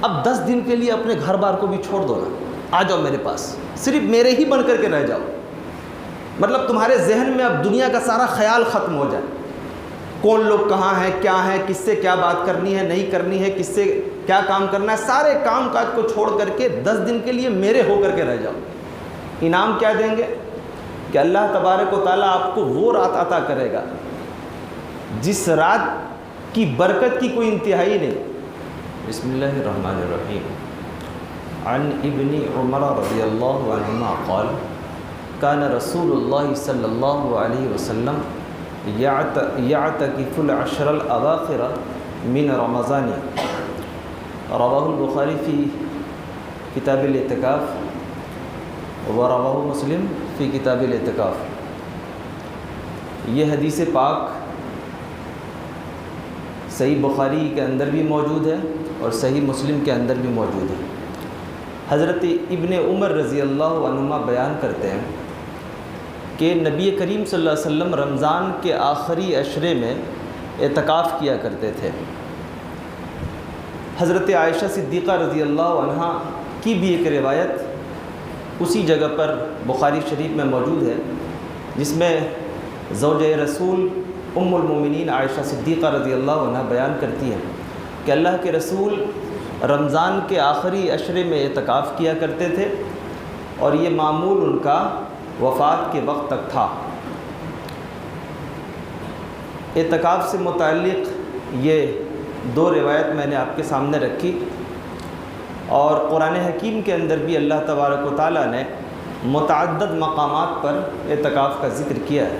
اب 10 دن کے لیے اپنے گھر بار کو بھی چھوڑ دو نا، آ جاؤ میرے پاس، صرف میرے ہی بن کر کے رہ جاؤ۔ مطلب تمہارے ذہن میں اب دنیا کا سارا خیال ختم ہو جائے، کون لوگ کہاں ہیں، کیا ہے، کس سے کیا بات کرنی ہے، نہیں کرنی ہے، کس سے کیا کام کرنا ہے، سارے کام کاج کو چھوڑ کر کے 10 دن کے لیے میرے ہو کر کے رہ جاؤ۔ انعام کیا دیں گے کہ اللہ تبارک و تعالیٰ آپ کو وہ رات عطا کرے گا جس رات کی برکت کی کوئی انتہائی نہیں۔ بسم اللہ الرحمن الرحیم۔ عن ابن عمر رضی اللہ عنہما قال کان رسول اللہ صلی اللہ علیہ وسلم یعتکف العشر الاواخر من رمضان، رواہ البخاری فی کتاب الاعتکاف ورواہ مسلم فی کتاب الاعتکاف۔ یہ حدیث پاک صحیح بخاری کے اندر بھی موجود ہے اور صحیح مسلم کے اندر بھی موجود ہے۔ حضرت ابن عمر رضی اللہ عنہما بیان کرتے ہیں کہ نبی کریم صلی اللہ علیہ وسلم رمضان کے آخری عشرے میں اعتکاف کیا کرتے تھے۔ حضرت عائشہ صدیقہ رضی اللہ عنہا کی بھی ایک روایت اسی جگہ پر بخاری شریف میں موجود ہے، جس میں زوجہ رسول ام المومنین عائشہ صدیقہ رضی اللہ عنہ بیان کرتی ہیں کہ اللہ کے رسول رمضان کے آخری عشرے میں اعتکاف کیا کرتے تھے اور یہ معمول ان کا وفات کے وقت تک تھا۔ اعتکاف سے متعلق یہ 2 روایت میں نے آپ کے سامنے رکھی، اور قرآن حکیم کے اندر بھی اللہ تبارک و تعالیٰ نے متعدد مقامات پر اعتکاف کا ذکر کیا ہے۔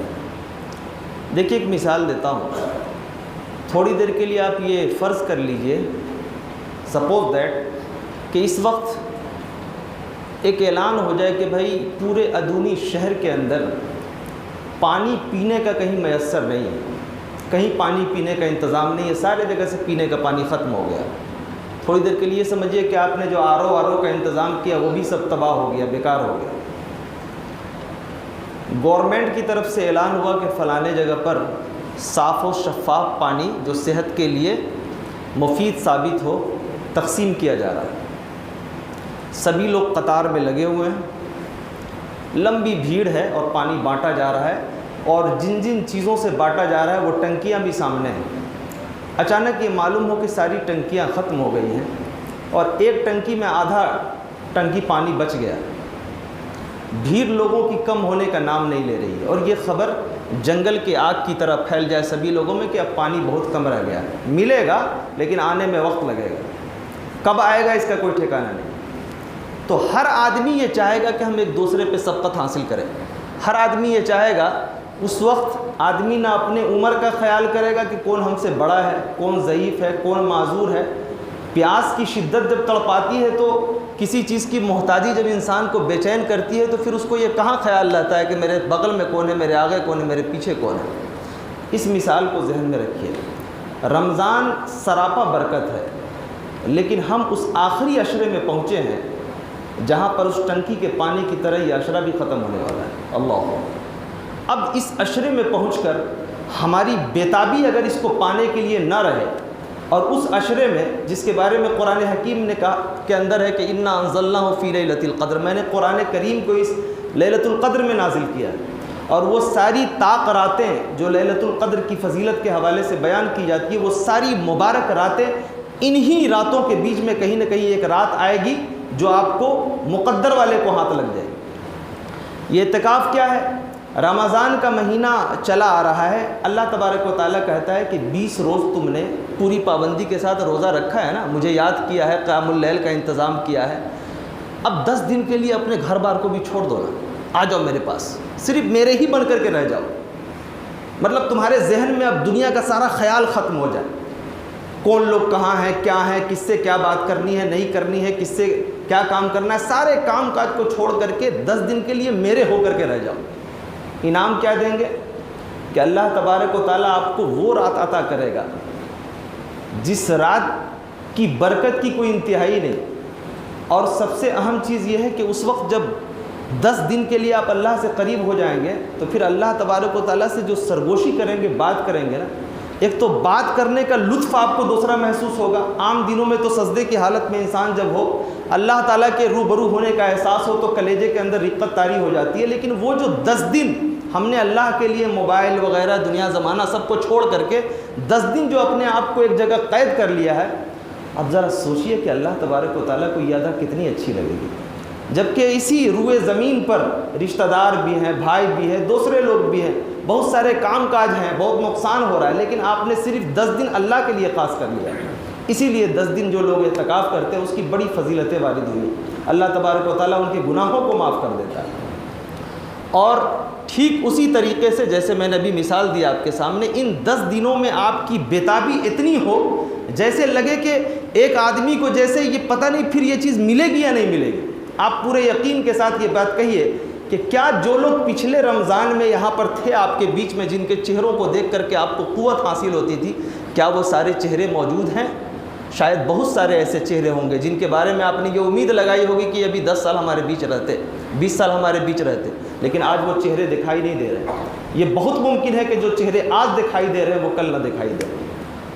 دیکھیے ایک مثال دیتا ہوں، تھوڑی دیر کے لیے آپ یہ فرض کر لیجئے، سپوز دیٹ کہ اس وقت ایک اعلان ہو جائے کہ بھائی پورے ادونی شہر کے اندر پانی پینے کا کہیں میسر نہیں ہے، کہیں پانی پینے کا انتظام نہیں ہے، سارے جگہ سے پینے کا پانی ختم ہو گیا۔ تھوڑی دیر کے لیے سمجھیے کہ آپ نے جو آر او کا انتظام کیا وہ بھی سب تباہ ہو گیا، بیکار ہو گیا۔ گورنمنٹ کی طرف سے اعلان ہوا کہ فلانے جگہ پر صاف و شفاف پانی جو صحت کے لیے مفید ثابت ہو تقسیم کیا جا رہا ہے۔ سبھی لوگ قطار میں لگے ہوئے ہیں، لمبی بھیڑ ہے اور پانی بانٹا جا رہا ہے، اور جن جن چیزوں سے بانٹا جا رہا ہے وہ ٹنکیاں بھی سامنے ہیں۔ اچانک یہ معلوم ہو کہ ساری ٹنکیاں ختم ہو گئی ہیں اور ایک ٹنکی میں آدھا ٹنکی پانی بچ گیا۔ بھیڑ لوگوں کی کم ہونے کا نام نہیں لے رہی ہے، اور یہ خبر جنگل کے آگ کی طرح پھیل جائے سبھی لوگوں میں کہ اب پانی بہت کم رہ گیا ہے، ملے گا لیکن آنے میں وقت لگے گا، کب آئے گا اس کا کوئی ٹھکانہ نہیں۔ تو ہر آدمی یہ چاہے گا کہ ہم ایک دوسرے پہ سبقت حاصل کریں، ہر آدمی یہ چاہے گا۔ اس وقت آدمی نہ اپنے عمر کا خیال کرے گا کہ کون ہم سے بڑا ہے، کون ضعیف ہے، کون معذور ہے۔ پیاس کی شدت جب تڑپاتی ہے تو کسی چیز کی محتاجی جب انسان کو بے چین کرتی ہے تو پھر اس کو یہ کہاں خیال رہتا ہے کہ میرے بغل میں کون ہے، میرے آگے کون ہے، میرے پیچھے کون ہے۔ اس مثال کو ذہن میں رکھیے۔ رمضان سراپا برکت ہے، لیکن ہم اس آخری عشرے میں پہنچے ہیں جہاں پر اس ٹنکی کے پانی کی طرح یہ عشرہ بھی ختم ہونے والا ہے۔ اللہ، اب اس عشرے میں پہنچ کر ہماری بیتابی اگر اس کو پانے کے لیے نہ رہے، اور اس عشرے میں جس کے بارے میں قرآن حکیم نے کہا کے اندر ہے کہ انا انزلناہ فی لیلۃ القدر، میں نے قرآن کریم کو اس لیلۃ القدر میں نازل کیا ہے، اور وہ ساری طاق راتیں جو لیلۃ القدر کی فضیلت کے حوالے سے بیان کی جاتی ہے، وہ ساری مبارک راتیں، انہی راتوں کے بیچ میں کہیں نہ کہیں ایک رات آئے گی جو آپ کو مقدر والے کو ہاتھ لگ جائے گی۔ یہ اعتکاف کیا ہے؟ رمضان کا مہینہ چلا آ رہا ہے، اللہ تبارک و تعالیٰ کہتا ہے کہ 20 روز تم نے پوری پابندی کے ساتھ روزہ رکھا ہے نا، مجھے یاد کیا ہے، قیام اللیل کا انتظام کیا ہے، اب 10 دن کے لیے اپنے گھر بار کو بھی چھوڑ دو نا، آ جاؤ میرے پاس، صرف میرے ہی بن کر کے رہ جاؤ۔ مطلب تمہارے ذہن میں اب دنیا کا سارا خیال ختم ہو جائے، کون لوگ کہاں ہیں، کیا ہے، کس سے کیا بات کرنی ہے، نہیں کرنی ہے، کس سے کیا کام کرنا ہے، سارے کام کاج کو چھوڑ کر کے 10 دن کے لیے میرے ہو کر کے رہ جاؤ۔ انعام کیا دیں گے کہ اللہ تبارک و تعالیٰ آپ کو وہ رات عطا کرے گا جس رات کی برکت کی کوئی انتہائی نہیں، اور سب سے اہم چیز یہ ہے کہ اس وقت جب 10 دن کے لیے آپ اللہ سے قریب ہو جائیں گے تو پھر اللہ تبارک و تعالیٰ سے جو سرگوشی کریں گے، بات کریں گے نا، ایک تو بات کرنے کا لطف آپ کو دوسرا محسوس ہوگا. عام دنوں میں تو سجدے کی حالت میں انسان جب ہو، اللہ تعالیٰ کے روبرو ہونے کا احساس ہو تو کلیجے کے اندر رقت طاری ہو جاتی ہے. لیکن وہ جو 10 دن ہم نے اللہ کے لیے موبائل وغیرہ دنیا زمانہ سب کو چھوڑ کر کے 10 دن جو اپنے آپ کو ایک جگہ قید کر لیا ہے، اب ذرا سوچئے کہ اللہ تبارک و تعالیٰ کو یہ ادا کتنی اچھی لگے گی. جبکہ اسی روئے زمین پر رشتہ دار بھی ہیں، بھائی بھی ہیں، دوسرے لوگ بھی ہیں، بہت سارے کام کاج ہیں، بہت نقصان ہو رہا ہے، لیکن آپ نے صرف 10 دن اللہ کے لیے خاص کر لیا. اسی لیے 10 دن جو لوگ اعتکاف کرتے ہیں اس کی بڑی فضیلتیں وارد ہوئی. اللہ تبارک و تعالیٰ ان کے گناہوں کو معاف کر دیتا ہے. اور ٹھیک اسی طریقے سے جیسے میں نے ابھی مثال دی آپ کے سامنے، ان 10 دنوں میں آپ کی بیتابی اتنی ہو جیسے لگے کہ ایک آدمی کو جیسے یہ پتہ نہیں پھر یہ چیز ملے گی یا نہیں ملے گی. آپ پورے یقین کے ساتھ یہ بات کہیے کہ کیا جو لوگ پچھلے رمضان میں یہاں پر تھے آپ کے بیچ میں، جن کے چہروں کو دیکھ کر کے آپ کو قوت حاصل ہوتی تھی، کیا وہ سارے چہرے موجود ہیں؟ شاید بہت سارے ایسے چہرے ہوں گے جن کے بارے میں آپ نے یہ امید لگائی ہوگی کہ ابھی 10 سال ہمارے بیچ رہتے، 20 سال ہمارے بیچ رہتے، لیکن آج وہ چہرے دکھائی نہیں دے رہے. یہ بہت ممکن ہے کہ جو چہرے آج دکھائی دے رہے ہیں وہ کل نہ دکھائی دے.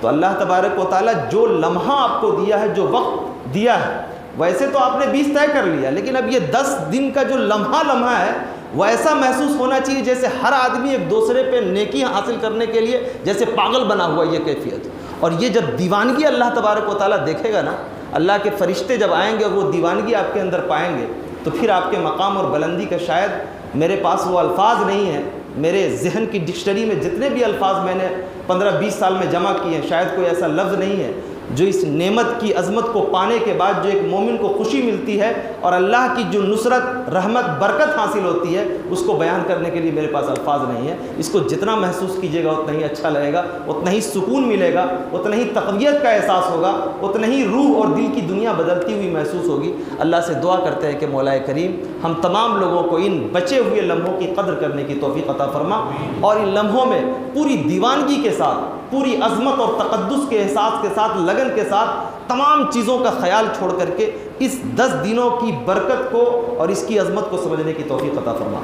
تو اللہ تبارک و تعالیٰ جو لمحہ آپ کو دیا ہے، جو وقت دیا ہے، ویسے تو آپ نے 20 طے کر لیا، لیکن اب یہ 10 دن کا جو لمحہ ہے وہ ایسا محسوس ہونا چاہیے جیسے ہر آدمی ایک دوسرے پہ نیکی حاصل کرنے کے لیے جیسے پاگل بنا ہوا یہ کیفیت. اور یہ جب دیوانگی اللہ تبارک و تعالیٰ دیکھے گا نا، اللہ کے فرشتے جب آئیں گے اور وہ دیوانگی آپ کے اندر پائیں گے، تو پھر آپ کے مقام اور بلندی کا شاید میرے پاس وہ الفاظ نہیں ہیں. میرے ذہن کی ڈکشنری میں جتنے بھی الفاظ میں نے 15-20 سال میں جمع کیے ہیں، شاید کوئی ایسا لفظ نہیں ہے جو اس نعمت کی عظمت کو پانے کے بعد جو ایک مومن کو خوشی ملتی ہے اور اللہ کی جو نصرت، رحمت، برکت حاصل ہوتی ہے، اس کو بیان کرنے کے لیے میرے پاس الفاظ نہیں ہیں. اس کو جتنا محسوس کیجیے گا اتنا ہی اچھا لگے گا، اتنا ہی سکون ملے گا، اتنا ہی تقویت کا احساس ہوگا، اتنا ہی روح اور دل کی دنیا بدلتی ہوئی محسوس ہوگی. اللہ سے دعا کرتے ہیں کہ مولا کریم ہم تمام لوگوں کو ان بچے ہوئے لمحوں کی قدر کرنے کی توفیق عطا فرما، اور ان لمحوں میں پوری دیوانگی کے ساتھ، پوری عظمت اور تقدس کے احساس کے ساتھ، لگن کے ساتھ تمام چیزوں کا خیال چھوڑ کر کے اس 10 دنوں کی برکت کو اور اس کی عظمت کو سمجھنے کی توفیق عطا فرما.